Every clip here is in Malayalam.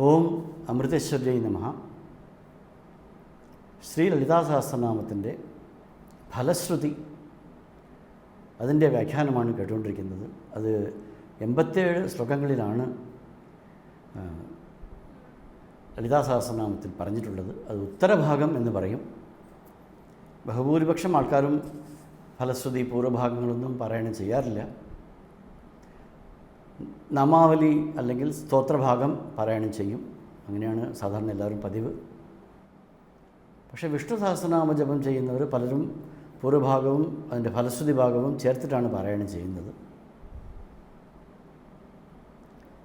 ഓം അമൃതേശ്വര്यै നമഃ. ശ്രീ ലളിതാ സഹസ്രനാമത്തിൻ്റെ ഫലശ്രുതി, അതിൻ്റെ വ്യാഖ്യാനമാണ് കേട്ടുകൊണ്ടിരിക്കുന്നത്. അത് 87 ശ്ലോകങ്ങളിലാണ് ലളിതാ സഹസ്രനാമത്തിൽ പറഞ്ഞിട്ടുള്ളത്. അത് ഉത്തരഭാഗം എന്ന് പറയും. ബഹുഭൂരിപക്ഷം ആൾക്കാരും ഫലശ്രുതി പൂർവ്വഭാഗങ്ങളൊന്നും പാരായണം ചെയ്യാറില്ല. നാമാവലി അല്ലെങ്കിൽ സ്തോത്രഭാഗം പാരായണം ചെയ്യും. അങ്ങനെയാണ് സാധാരണ എല്ലാവരും പതിവ്. പക്ഷേ വിഷ്ണു സഹസ്രനാമ ജപം ചെയ്യുന്നവർ പലരും പൂർവ്വഭാഗവും അതിൻ്റെ ഫലശ്രുതി ഭാഗവും ചേർത്തിട്ടാണ് പാരായണം ചെയ്യുന്നത്.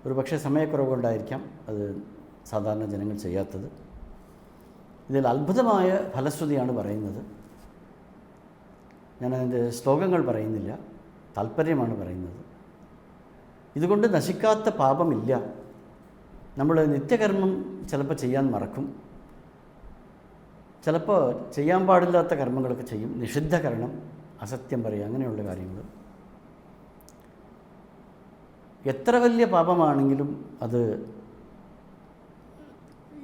ഒരു പക്ഷേ സമയക്കുറവ് കൊണ്ടായിരിക്കാം അത് സാധാരണ ജനങ്ങൾ ചെയ്യാത്തത്. ഇതിൽ അത്ഭുതമായ ഫലശ്രുതിയാണ് പറയുന്നത്. ഞാനതിൻ്റെ ശ്ലോകങ്ങൾ പറയുന്നില്ല, താല്പര്യമാണ് പറയുന്നത്. ഇതുകൊണ്ട് നശിക്കാത്ത പാപമില്ല. നമ്മൾ നിത്യകർമ്മം ചിലപ്പോൾ ചെയ്യാൻ മറക്കും, ചിലപ്പോൾ ചെയ്യാൻ പാടില്ലാത്ത കർമ്മങ്ങളൊക്കെ ചെയ്യും. നിഷിദ്ധകരണം, അസത്യം പറയുക, അങ്ങനെയുള്ള കാര്യങ്ങൾ. എത്ര വലിയ പാപമാണെങ്കിലും അത്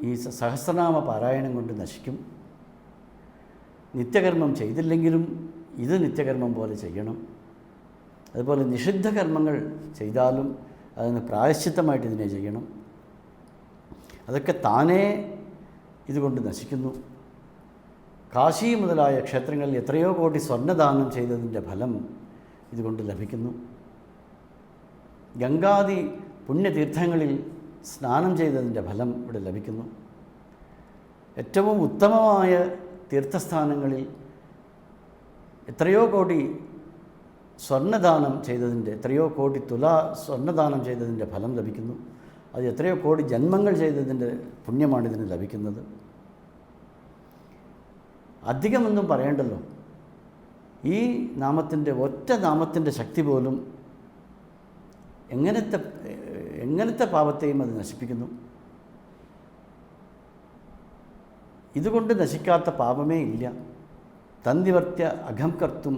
ഈ സഹസ്രനാമ പാരായണം കൊണ്ട് നശിക്കും. നിത്യകർമ്മം ചെയ്തില്ലെങ്കിലും ഇത് നിത്യകർമ്മം പോലെ ചെയ്യണം. അതുപോലെ നിഷിദ്ധ കർമ്മങ്ങൾ ചെയ്താലും അതിന് പ്രായശ്ചിത്തമായിട്ട് ഇതിനെ ചെയ്യണം. അതൊക്കെ താനേ ഇതുകൊണ്ട് നശിക്കുന്നു. കാശി മുതലായ ക്ഷേത്രങ്ങളിൽ എത്രയോ കോടി സ്വർണ്ണദാനം ചെയ്തതിൻ്റെ ഫലം ഇതുകൊണ്ട് ലഭിക്കുന്നു. ഗംഗാദി പുണ്യതീർത്ഥങ്ങളിൽ സ്നാനം ചെയ്തതിൻ്റെ ഫലം ഇവിടെ ലഭിക്കുന്നു. ഏറ്റവും ഉത്തമമായ തീർത്ഥസ്ഥാനങ്ങളിൽ എത്രയോ കോടി സ്വർണ്ണദാനം ചെയ്തതിൻ്റെ, എത്രയോ കോടി തുല സ്വർണ്ണദാനം ചെയ്തതിൻ്റെ ഫലം ലഭിക്കുന്നു. അത് എത്രയോ കോടി ജന്മങ്ങൾ ചെയ്തതിൻ്റെ പുണ്യമാണ് ഇതിന് ലഭിക്കുന്നത്. അധികമൊന്നും പറയേണ്ടല്ലോ. ഈ നാമത്തിൻ്റെ, ഒറ്റ നാമത്തിൻ്റെ ശക്തി പോലും എങ്ങനത്തെ പാപത്തെയും അത് നശിപ്പിക്കുന്നു. ഇതുകൊണ്ട് നശിക്കാത്ത പാപമേ ഇല്ല. തന്തിവർത്തിയ അഘം കർത്തും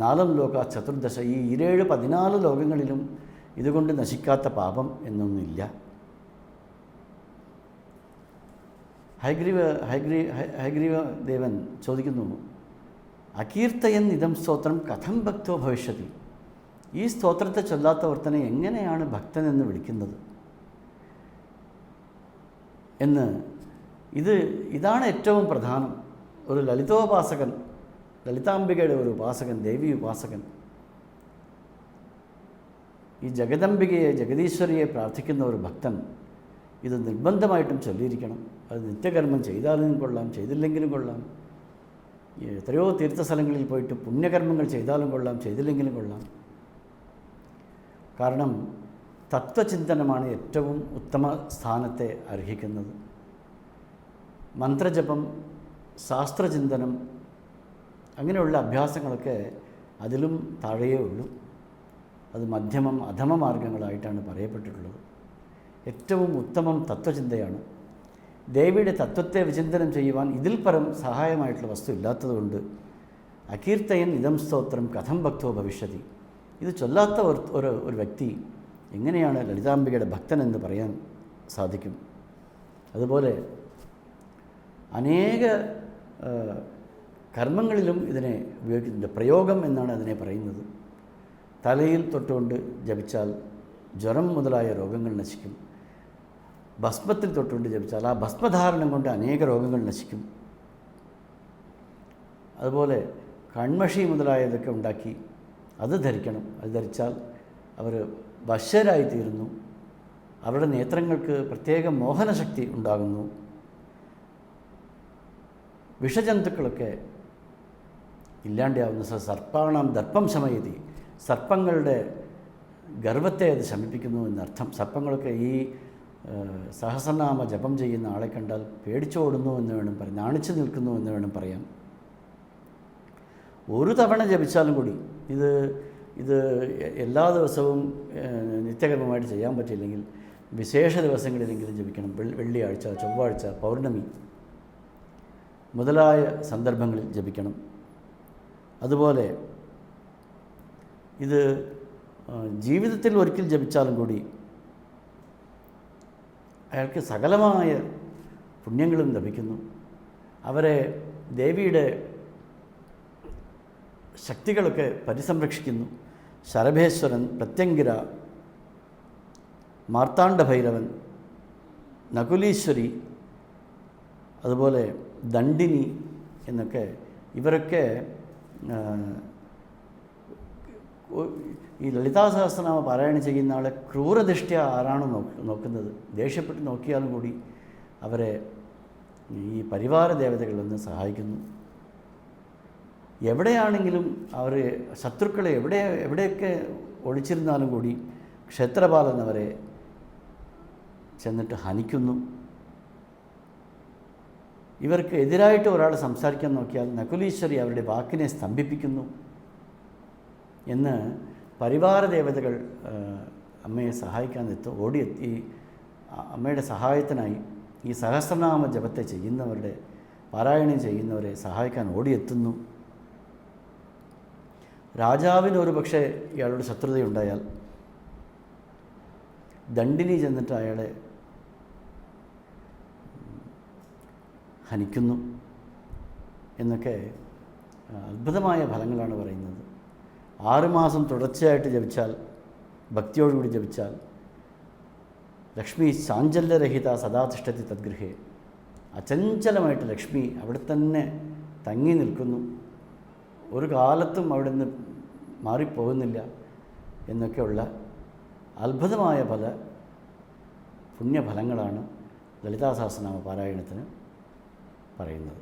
നാലം ലോക ചതുർദശ, ഈ 14 ലോകങ്ങളിലും ഇതുകൊണ്ട് നശിക്കാത്ത പാപം എന്നൊന്നുമില്ല. ഹയഗ്രീവ ദേവൻ ചോദിക്കുന്നു, അകീർത്തയൻ ഇതം സ്തോത്രം കഥം ഭക്തോ ഭവിഷ്യതി. ഈ സ്തോത്രത്തെ ചൊല്ലാത്തവർത്തനെ എങ്ങനെയാണ് ഭക്തനെന്ന് വിളിക്കുന്നത് എന്ന്. ഇതാണ് ഏറ്റവും പ്രധാനം. ഒരു ലളിതോപാസകൻ, ലളിതാംബികയുടെ ഒരു ഉപാസകൻ, ദേവി ഉപാസകൻ, ഈ ജഗദംബികയെ, ജഗദീശ്വരിയെ പ്രാർത്ഥിക്കുന്ന ഒരു ഭക്തൻ ഇത് നിർബന്ധമായിട്ടും ചൊല്ലിയിരിക്കണം. അത് നിത്യകർമ്മം ചെയ്താലും കൊള്ളാം, ചെയ്തില്ലെങ്കിലും കൊള്ളാം. എത്രയോ തീർത്ഥസ്ഥലങ്ങളിൽ പോയിട്ട് പുണ്യകർമ്മങ്ങൾ ചെയ്താലും കൊള്ളാം, ചെയ്തില്ലെങ്കിലും കൊള്ളാം. കാരണം തത്വചിന്തനമാണ് ഏറ്റവും ഉത്തമ സ്ഥാനത്തെ അർഹിക്കുന്നത്. മന്ത്രജപം, ശാസ്ത്രചിന്തനം, അങ്ങനെയുള്ള അഭ്യാസങ്ങളൊക്കെ അതിലും താഴെയേ ഉള്ളൂ. അത് മധ്യമം അധമ മാർഗങ്ങളായിട്ടാണ് പറയപ്പെട്ടിട്ടുള്ളത്. ഏറ്റവും ഉത്തമം തത്വചിന്തയാണ്. ദേവിയുടെ തത്വത്തെ വിചിന്തനം ചെയ്യുവാൻ ഇതിൽ പരം സഹായമായിട്ടുള്ള വസ്തു ഇല്ലാത്തതുകൊണ്ട് അകീർത്തയൻ ഇതം സ്തോത്രം കഥം ഭക്തോ ഭവിഷ്യതി. ഇത് ചൊല്ലാത്ത ഒരു വ്യക്തി എങ്ങനെയാണ് ലളിതാംബികയുടെ ഭക്തനെന്ന് പറയാൻ സാധിക്കും? അതുപോലെ അനേക കർമ്മങ്ങളിലും ഇതിനെ ഉപയോഗിക്കുന്നുണ്ട്. പ്രയോഗം എന്നാണ് അതിനെ പറയുന്നത്. തലയിൽ തൊട്ടുകൊണ്ട് ജപിച്ചാൽ ജ്വരം മുതലായ രോഗങ്ങൾ നശിക്കും. ഭസ്മത്തിൽ തൊട്ടുകൊണ്ട് ജപിച്ചാൽ ആ ഭസ്മധാരണം കൊണ്ട് അനേക രോഗങ്ങൾ നശിക്കും. അതുപോലെ കൺമഷി മുതലായതൊക്കെ ഉണ്ടാക്കി അത് ധരിക്കണം. അത് ധരിച്ചാൽ അവർ വശ്യരായിത്തീരുന്നു. അവരുടെ നേത്രങ്ങൾക്ക് പ്രത്യേക മോഹനശക്തി ഉണ്ടാകുന്നു. വിഷജന്തുക്കളൊക്കെ ഇല്ലാണ്ടാവുന്ന സർപ്പാണാം ദർപ്പം ശമയതി, സർപ്പങ്ങളുടെ ഗർവത്തെ അത് ശമിപ്പിക്കുന്നു എന്നർത്ഥം. സർപ്പങ്ങളൊക്കെ ഈ സഹസ്രനാമ ജപം ചെയ്യുന്ന ആളെ കണ്ടാൽ പേടിച്ചോടുന്നു എന്ന് വേണം പറയാം, നാണിച്ചു നിൽക്കുന്നു എന്ന് വേണം പറയാം. ഒരു തവണ ജപിച്ചാലും കൂടി ഇത് എല്ലാ ദിവസവും നിത്യകർമ്മമായിട്ട് ചെയ്യാൻ പറ്റിയില്ലെങ്കിൽ വിശേഷ ദിവസങ്ങളിലെങ്കിലും ജപിക്കണം. വെള്ളിയാഴ്ച, ചൊവ്വാഴ്ച, പൗർണമി മുതലായ സന്ദർഭങ്ങളിൽ ജപിക്കണം. അതുപോലെ ഇത് ജീവിതത്തിൽ ഒരിക്കൽ ജപിച്ചാലും കൂടി അയാൾക്ക് സകലമായ പുണ്യങ്ങളും ലഭിക്കുന്നു. അവരെ ദേവിയുടെ ശക്തികളൊക്കെ പരിസംരക്ഷിക്കുന്നു. ശരഭേശ്വരൻ, പ്രത്യങ്കിര, മാർത്താണ്ഡഭൈരവൻ, നകുലീശ്വരി, അതുപോലെ ദണ്ഡിനി എന്നൊക്കെ ഇവരൊക്കെ ഈ ലളിതാ സഹസ്രനാമ പാരായണം ചെയ്യുന്ന ആളെ ക്രൂരദൃഷ്ട്യ ആരാണ് നോക്കുന്നത്, ദേഷ്യപ്പെട്ട് നോക്കിയാലും കൂടി അവരെ ഈ പരിവാര ദേവതകൾ വന്ന് സഹായിക്കുന്നു. എവിടെയാണെങ്കിലും അവർ ശത്രുക്കളെ എവിടെയൊക്കെ ഒളിച്ചിരുന്നാലും കൂടി ക്ഷേത്രപാലൻ അവരെ ചെന്നിട്ട് ഹനിക്കുന്നു. ഇവർക്ക് എതിരായിട്ട് ഒരാൾ സംസാരിക്കാൻ നോക്കിയാൽ നകുലീശ്വരി അവരുടെ വാക്കിനെ സ്തംഭിപ്പിക്കുന്നു എന്ന് പരിവാര ദേവതകൾ അമ്മയെ സഹായിക്കാൻ ഓടിയെത്തി. അമ്മയുടെ സഹായത്തിനായി ഈ സഹസ്രനാമ ജപത്തെ ചെയ്യുന്നവരുടെ, പാരായണം ചെയ്യുന്നവരെ സഹായിക്കാൻ ഓടിയെത്തുന്നു. രാജാവിന് ഒരു പക്ഷേ ഇയാളുടെ ശത്രുതയുണ്ടായാൽ ദണ്ഡിനി ചെന്നിട്ട് അയാളെ ഹനിക്കുന്നു എന്നൊക്കെ അത്ഭുതമായ ഫലങ്ങളാണ് പറയുന്നത്. 6 മാസം തുടർച്ചയായിട്ട് ജപിച്ചാൽ, ഭക്തിയോടുകൂടി ജപിച്ചാൽ, ലക്ഷ്മി ചാഞ്ചല്യരഹിത സദാ തിഷ്ഠതി തദ്ഗൃഹേ, അചഞ്ചലമായിട്ട് ലക്ഷ്മി അവിടെ തന്നെ തങ്ങി നിൽക്കുന്നു, ഒരു കാലത്തും അവിടെ നിന്ന് മാറിപ്പോകുന്നില്ല എന്നൊക്കെയുള്ള അത്ഭുതമായ പല പുണ്യഫലങ്ങളാണ് ലളിതാ സഹസ്രനാമ പാരായണത്തിന് പറയുന്നത്.